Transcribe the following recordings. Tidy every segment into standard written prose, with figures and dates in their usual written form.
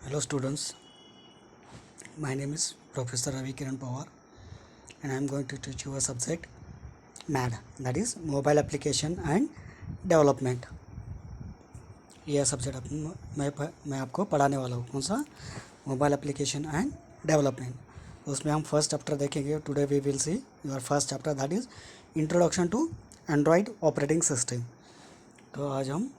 Hello students, my name is Professor Ravi Kiran Pawar and I am going to teach you a subject MAD, that is Mobile Application and Development. यह subject मैं आपको पढ़ाने वाला हूँ। कौन सा? Mobile application and development. उसमें हम फर्स्ट चैप्टर देखेंगे। Today we will see your first chapter, that is introduction to Android operating system. तो आज हम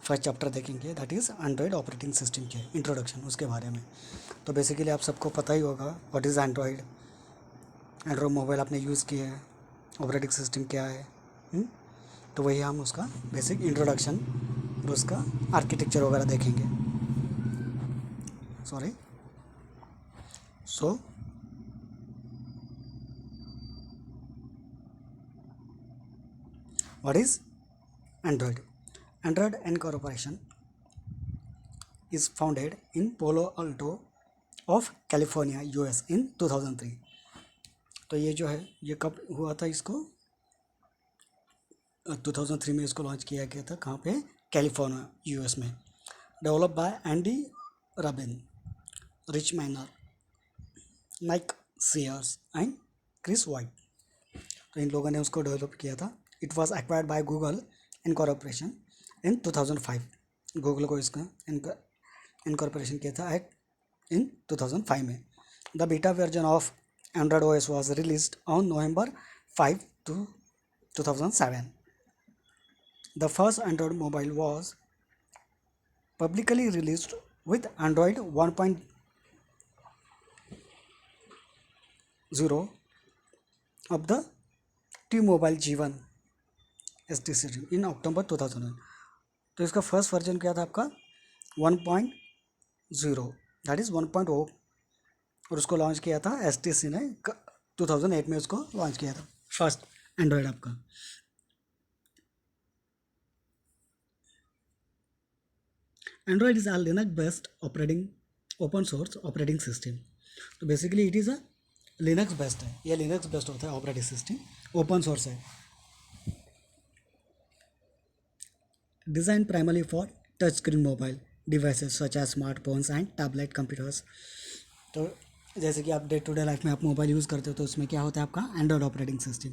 फर्स्ट चैप्टर देखेंगे, that is Android operating system के इंट्रोडक्शन, उसके बारे में। तो बेसिकली आप सबको पता ही होगा what is Android. Android mobile आपने यूज़ किया है, ऑपरेटिंग सिस्टम क्या है। तो वही हम उसका बेसिक इंट्रोडक्शन, उसका आर्किटेक्चर वगैरह देखेंगे। Sorry, so what is Android? Android incorporation is founded in Palo Alto of California, US in 2003। तो ये जो है ये कब हुआ था? इसको 2003 में इसको लॉन्च किया गया था। कहाँ पे? कैलिफोर्निया, यूएस में। Develop by Andy Rubin, Rich Miner, Mike Sears and Chris White. तो इन लोगों ने उसको डेवलप किया था। It was acquired by Google incorporation in 2005। Google को इसका इनकॉर्पोरेशन किया था इन 2005 में। The beta version of Android OS was released on November 5, 2007। The first Android mobile was publicly released with Android 1.0 of the T-Mobile G1 STC in October 2001। तो इसका first version क्या था आपका? 1.0, दैट इज़ 1.0, और उसको launch किया था STC ने 2008 में। उसको लॉन्च किया था फर्स्ट एंड्रॉयड आपका। Android is a Linux based operating open source operating system. तो basically it is a Linux based है, यह लिनक्स बेस्ड होता है ऑपरेटिंग सिस्टम, ओपन सोर्स है। Design primarily for touch screen mobile devices such as smartphones and tablet computers. तो जैसे कि आप डे टू डे लाइफ में आप मोबाइल यूज़ करते हो, तो उसमें क्या होता है आपका? Android operating system.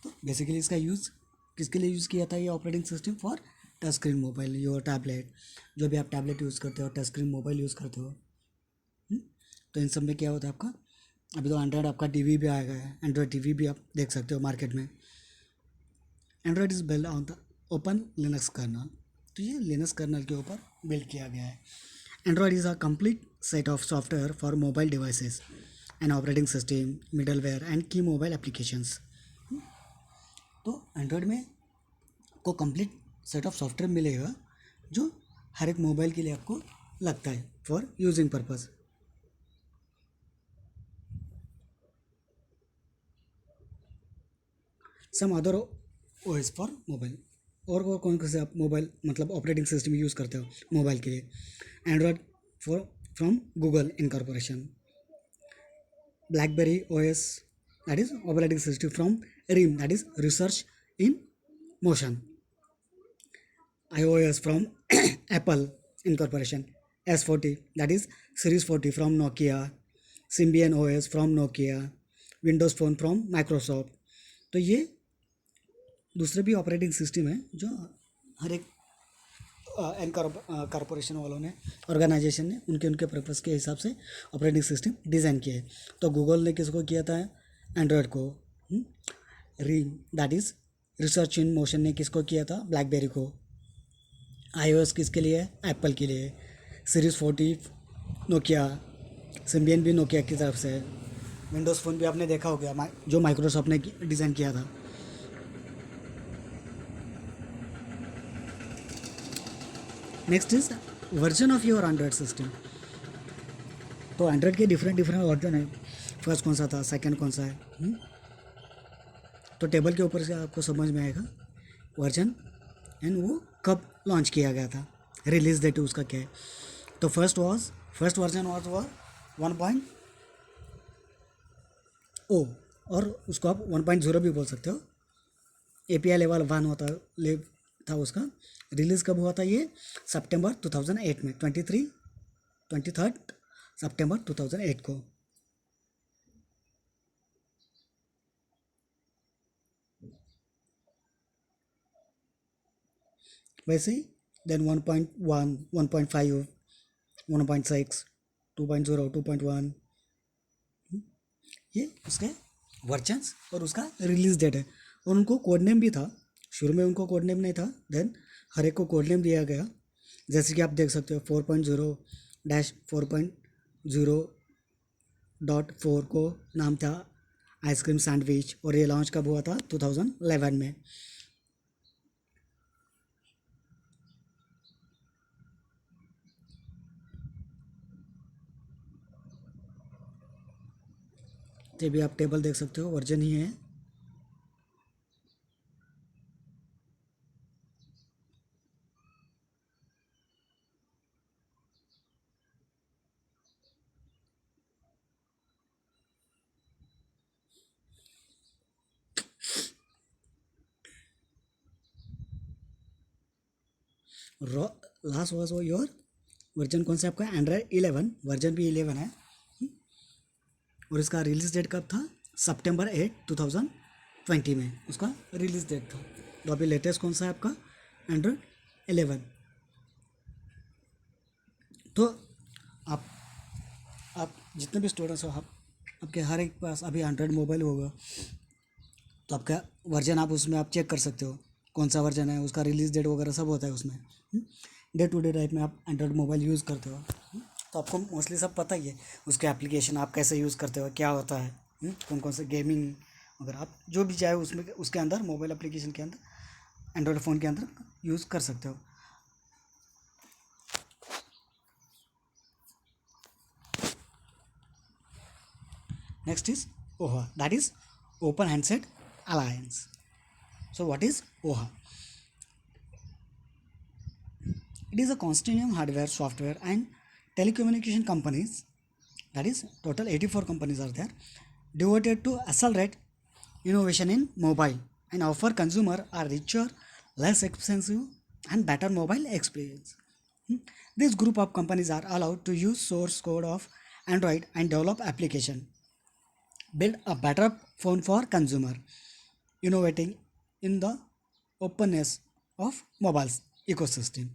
तो बेसिकली इसका यूज़ किसके लिए यूज़ किया था ये operating system? For touch screen mobile, your tablet, जो भी आप टैबलेट यूज़ करते हो, टच स्क्रीन मोबाइल यूज़ करते हो। तो इन सब में क्या होता है आपका? अभी तो एंड्रॉयड आपका टीवी भी आ गया है, एंड्रॉयड टीवी भी आप देख सकते हो मार्केट में। Android is build on the open Linux kernel. तो ये लिनक्स कर्नल के ऊपर बिल्ड किया गया है। Android is a complete set of software for mobile devices and operating system, middleware and की मोबाइल एप्लीकेशंस। तो एंड्रॉयड में को कंप्लीट सेट ऑफ सॉफ्टवेयर मिलेगा जो हर एक मोबाइल के लिए आपको लगता है for using purpose. Some other OS for mobile. और वो कौन से आप मोबाइल मतलब ऑपरेटिंग सिस्टम यूज़ करते हो मोबाइल के लिए? Android for from Google incorporation, BlackBerry OS that is operating system from RIM, that is research in motion, iOS from Apple Incorporation, S40 that is Series 40 from Nokia, Symbian OS from Nokia, Windows Phone from Microsoft। तो ये दूसरे भी operating system है जो हर एक corporation वालों ने, organisation ने उनके उनके पर्पज़ के हिसाब से ऑपरेटिंग सिस्टम डिज़ाइन किया है। तो गूगल ने किसको किया था? एंड्रॉयड को। RIM that is research in motion ने किसको किया था? ब्लैकबेरी को। iOS किसके लिए? एप्पल के लिए। सीरीज़ 40 नोकिया, सिम्बियन भी नोकिया की तरफ से है। विंडोज़ फ़ोन भी आपने देखा हो गया जो माइक्रोसॉफ्ट ने डिज़ाइन किया था। Next is version of your Android system. तो एंड्रॉयड के डिफरेंट डिफरेंट वर्जन है। फर्स्ट कौन सा था, सेकंड कौन सा है? तो टेबल के ऊपर से आपको समझ में आएगा वर्जन एंड वो कब लॉन्च किया गया था, रिलीज डेट उसका क्या है। तो फर्स्ट वर्जन वॉज 1.0 और उसको आप 1.0 भी बोल सकते हो। API लेवल 1 था उसका। रिलीज़ कब हुआ था? ये सितंबर 2008 में, 23 23 सितंबर 2008 को। वैसे ही देन 1.1, 1.5, 1.6, 2.0, 2.1, ये उसके वर्जन्स और उसका रिलीज डेट है। और उनको कोड नेम भी था, शुरू में उनको कोड नेम नहीं था, देन हर एक को कोड नेम दिया गया। जैसे कि आप देख सकते हो 4.0-4.0.4 को नाम था आइसक्रीम सैंडविच, और ये लॉन्च कब हुआ था? 2011 में। ये भी आप टेबल देख सकते हो, वर्जन ही है। लास्ट वॉज वो योर वर्जन कौन सा आपका? एंड्रॉयड 11, वर्जन भी 11 है। और इसका रिलीज डेट कब था? सितंबर 8, 2020 में उसका रिलीज डेट था। तो अभी लेटेस्ट कौन सा है आपका? एंड्रॉयड 11। तो आप आप जितने भी स्टूडेंट्स हो, आप आपके हर एक पास अभी एंड्रॉयड मोबाइल होगा, तो आपका वर्जन आप उसमें आप चेक कर सकते हो कौन सा वर्जन है, उसका रिलीज डेट वगैरह सब होता है उसमें। डे टू डे लाइफ में आप एंड्रॉयड मोबाइल यूज़ करते हो, तो आपको मोस्टली सब पता ही है उसके एप्लीकेशन आप कैसे यूज़ करते हो, क्या होता है, कौन कौन से गेमिंग वगैरह आप जो भी चाहे उसमें उसके अंदर मोबाइल एप्लीकेशन के अंदर एंड्रॉयड फ़ोन के अंदर यूज़ कर सकते हो। Next is OHA, that is Open Handset Alliance. So what is OHA? It is a consortium hardware, software and telecommunication companies, that is total 84 companies are there, devoted to accelerate innovation in mobile and offer consumer a richer, less expensive and better mobile experience. This group of companies are allowed to use source code of Android and develop application, build a better phone for consumer, innovating in the openness of mobile ecosystem.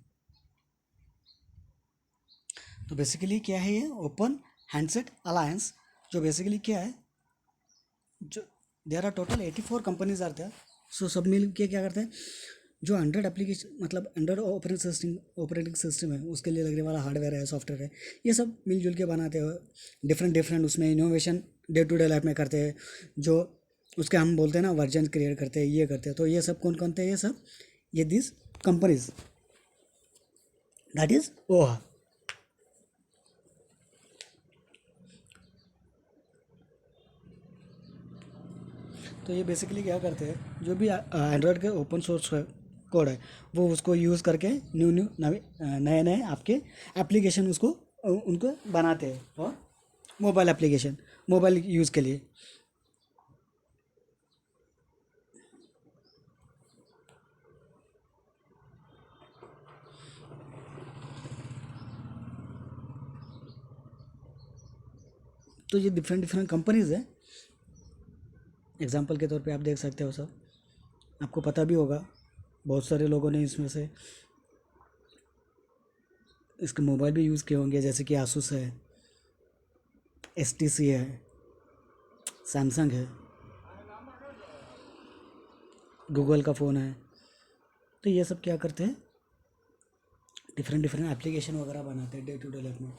तो basically क्या है ये open handset alliance? जो basically क्या है, जो there are total 84 companies are there. So सब मिल के क्या करते हैं, जो एंड्रॉयड एप्लीकेशन मतलब एंड्रॉयड ऑपरेटिंग सिस्टम है उसके लिए लगने वाला हार्डवेयर है, सॉफ्टवेयर है, ये सब मिलजुल के बनाते हो। डिफरेंट डिफरेंट उसमें innovation day to day life में करते हैं, जो उसके हम बोलते हैं ना वर्जन क्रिएट करते हैं, ये करते हैं। तो ये सब कौन कौन थे? ये सब ये दिस कंपनीज, दैट इज ओहा। तो ये बेसिकली क्या करते हैं, जो भी एंड्रॉयड के ओपन सोर्स कोड है वो उसको यूज़ करके नए नए आपके एप्लीकेशन उसको उनको बनाते हैं, और मोबाइल एप्लीकेशन मोबाइल यूज़ के लिए। तो ये डिफरेंट डिफरेंट कंपनीज है। एग्जांपल के तौर पे आप देख सकते हो, सब आपको पता भी होगा, बहुत सारे लोगों ने इसमें से इसके मोबाइल भी यूज़ किए होंगे, जैसे कि आसूस है, HTC है, सैमसंग है, गूगल का फ़ोन है। तो ये सब क्या करते हैं, डिफरेंट डिफरेंट एप्लीकेशन वगैरह बनाते हैं डे टू डे लाइफ में।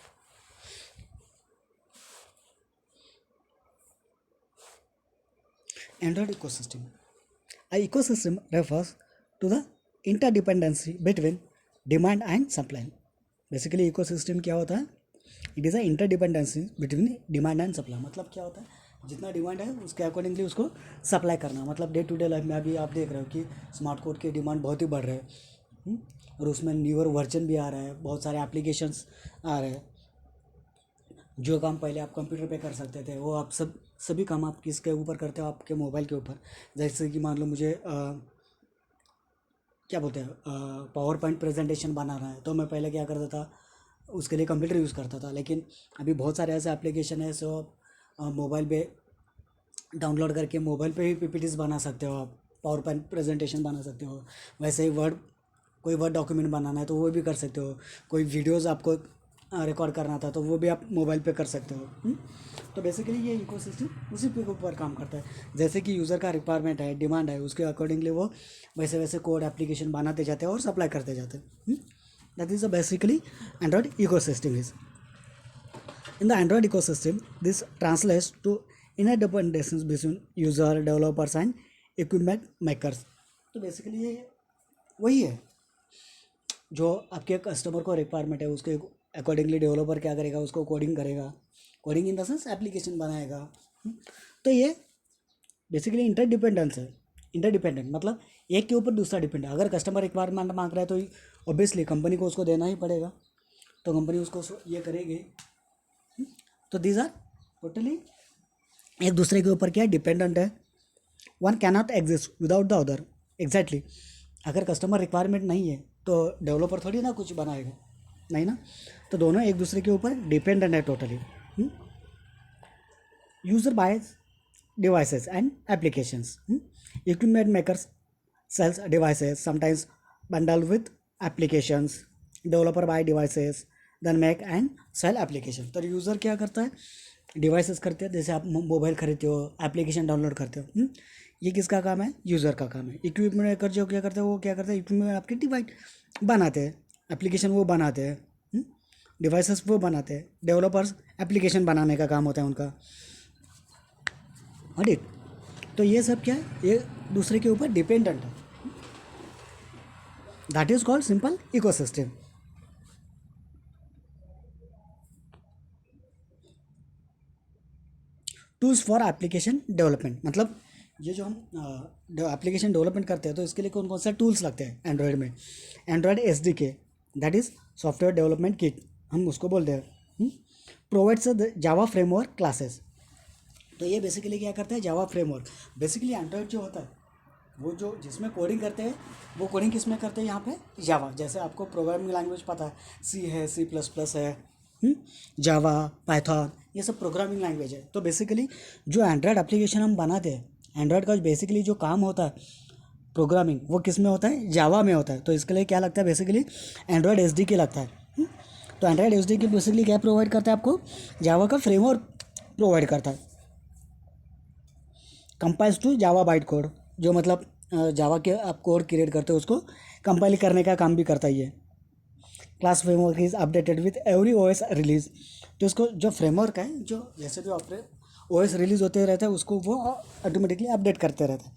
Android ecosystem. A ecosystem refers to the interdependency between demand and supply. Basically ecosystem क्या होता है? It is a interdependency between demand and supply. मतलब क्या होता है, जितना डिमांड है उसके अकॉर्डिंगली उसको सप्लाई करना। मतलब डे टू डे लाइफ में अभी आप देख रहे हो कि स्मार्ट कोड की डिमांड बहुत ही बढ़ रहा है, और उसमें न्यूअर वर्जन भी आ रहा है, बहुत सारे एप्लीकेशंस आ रहे हैं। जो काम पहले आप कंप्यूटर पे कर सकते थे वो आप सभी काम आप किसके ऊपर करते हो? आपके मोबाइल के ऊपर। जैसे कि मान लो मुझे क्या बोलते हैं, पावर पॉइंट प्रेजेंटेशन बनाना है, तो मैं पहले क्या करता था, उसके लिए कंप्यूटर यूज़ करता था, लेकिन अभी बहुत सारे ऐसे एप्लीकेशन है जो मोबाइल पे डाउनलोड करके मोबाइल पे ही पीपीटीज बना सकते हो आप, पावर पॉइंट प्रेजेंटेशन बना सकते हो। वैसे ही वर्ड, कोई वर्ड डॉक्यूमेंट बनाना है तो वो भी कर सकते हो। कोई वीडियोस आपको रिकॉर्ड करना था तो वो भी आप मोबाइल पे कर सकते हो। तो बेसिकली ये इकोसिस्टम उसी पे ऊपर काम करता है। जैसे कि यूज़र का रिक्वायरमेंट है, डिमांड है, उसके अकॉर्डिंगली वो वैसे वैसे कोड एप्लीकेशन बनाते जाते हैं और सप्लाई करते जाते हैं। That is a basically Android ecosystem is. In the Android ecosystem, this translates to interdependencies between user, developers and equipment makers. तो बेसिकली ये वही है जो आपके कस्टमर को रिक्वायरमेंट है, उसके अकॉर्डिंगली डेवलपर क्या करेगा, उसको कोडिंग करेगा, coding in the sense application बनाएगा। तो ये बेसिकली इंटरडिपेंडेंस है। इंटरडिपेंडेंट मतलब एक के ऊपर दूसरा डिपेंड है। अगर कस्टमर रिक्वायरमेंट मांग रहा है तो ऑब्वियसली कंपनी को उसको देना ही पड़ेगा, तो कंपनी उसको ये करेगी। तो दीज आर टोटली एक दूसरे के ऊपर क्या है, डिपेंडेंट है। One cannot exist without the other. Exactly, अगर कस्टमर रिक्वायरमेंट नहीं है तो डेवलपर थोड़ी ना कुछ बनाएगा, नहीं ना। तो दोनों एक दूसरे के ऊपर डिपेंडेंट है totally. User bias devices and applications. Equipment makers sells devices, sometimes bundled with applications. Developer buy devices, then make and sell application. तो यूज़र क्या करता है, डिवाइसेस करते हैं। जैसे आप मोबाइल खरीदते हो, एप्लीकेशन डाउनलोड करते हो, ये किसका काम है, यूज़र का काम है। इक्विपमेंट मेकर जो क्या करते हैं, वो क्या करते हैं, इक्विपमेंट आपके डिवाइस बनाते हैं, एप्लीकेशन वो बनाते हैं, डिवाइसेस वो बनाते हैं। डेवलपर्स एप्लीकेशन बनाने का काम होता है उनका। ऑडिट। तो ये सब क्या है, ये दूसरे के ऊपर डिपेंडेंट है। That is called simple ecosystem. Tools for application development मतलब ये जो हम एप्लीकेशन डेवलपमेंट करते हैं तो इसके लिए कौन कौन सा टूल्स लगते हैं एंड्रॉयड में। Android SDK, that is software development kit, हम उसको बोलते हैं। Provides Java framework classes. तो ये बेसिकली क्या करता है, जावा फ्रेमवर्क। बेसिकली एंड्रॉयड जो होता है वो जो जिसमें कोडिंग करते हैं, वो कोडिंग किस में करते हैं, यहाँ पे जावा। जैसे आपको प्रोग्रामिंग लैंग्वेज पता है, सी है, C++ है, जावा, पाइथन, ये सब प्रोग्रामिंग लैंग्वेज है। तो बेसिकली जो एंड्रॉयड एप्लीकेशन हम बनाते हैं, एंड्रॉयड का बेसिकली जो काम होता है प्रोग्रामिंग, वो किस में होता है, जावा में होता है। तो इसके लिए क्या लगता है, बेसिकली एंड्रॉयड SDK लगता है। तो एंड्रॉयड SDK बेसिकली क्या प्रोवाइड करता है आपको, जावा का फ्रेमवर्क प्रोवाइड करता है। Compiles to Java byte code, जो मतलब जावा के आप कोड क्रिएट करते हो उसको कंपाइल करने का काम भी करता ही है। Class framework is updated with every OS release. तो इसको जो फ्रेमवर्क है, जो जैसे भी OS रिलीज होते रहता है उसको वो ऑटोमेटिकली अपडेट करते रहता है।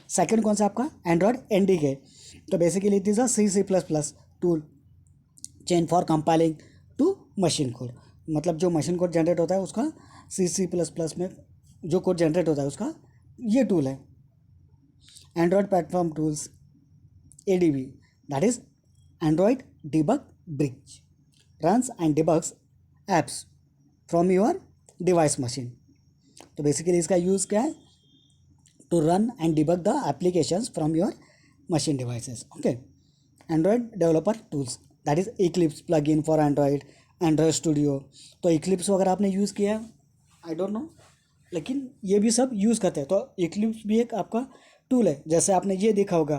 सेकेंड कौन सा आपका, एंड्रॉयड NDK। तो basically it is a C++ tool chain for compiling to machine code. मतलब जो मशीन कोड जनरेट होता है उसका C++ में जो कोड जनरेट होता है उसका ये टूल है। Android platform tools ADB, that is Android debug bridge, runs and debugs apps from your device machine. तो बेसिकली इसका यूज़ क्या है, to run and debug the applications from your machine devices. Okay. Android developer tools, that is Eclipse plugin for Android, Android studio. तो Eclipse वगैरह आपने use किया है, I don't know, लेकिन ये भी सब यूज़ करते हैं। तो इक्लिप्स भी एक आपका टूल है। जैसे आपने ये देखा होगा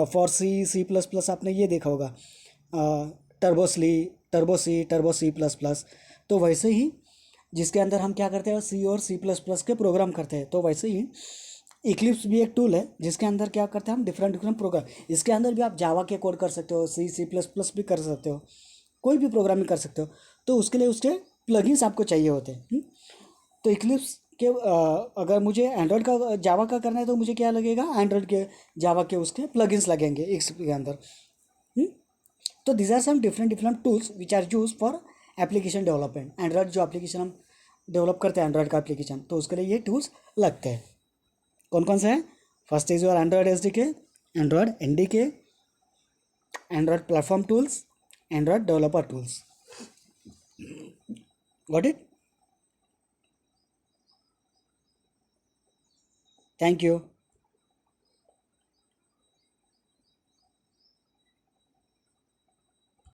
फॉर C++, आपने ये देखा होगा टर्बो C++। तो वैसे ही जिसके अंदर हम क्या करते हैं, C और C++ के प्रोग्राम करते हैं, तो वैसे ही इक्लिप्स भी एक टूल है जिसके अंदर क्या करते हैं हम, डिफरेंट प्रोग्राम। इसके अंदर भी आप जावा के कोड कर सकते हो, C++ भी कर सकते हो, कोई भी प्रोग्रामिंग कर सकते हो। तो उसके लिए उसके प्लगइन्स आपको चाहिए होते हैं। तो इक्लिप्स के अगर मुझे एंड्रॉयड का जावा का करना है तो मुझे क्या लगेगा, एंड्रॉयड के जावा के उसके प्लगइन्स लगेंगे एक्लिप्स के अंदर। तो these are some different tools which are use for application development. Android जो एप्लीकेशन हम डेवलप करते हैं, एंड्रॉयड का एप्लीकेशन, तो उसके लिए ये टूल्स लगते हैं। कौन कौन से हैं, first is your Android SDK, Android NDK, Android platform tools, Android developer tools. Got it? Thank you.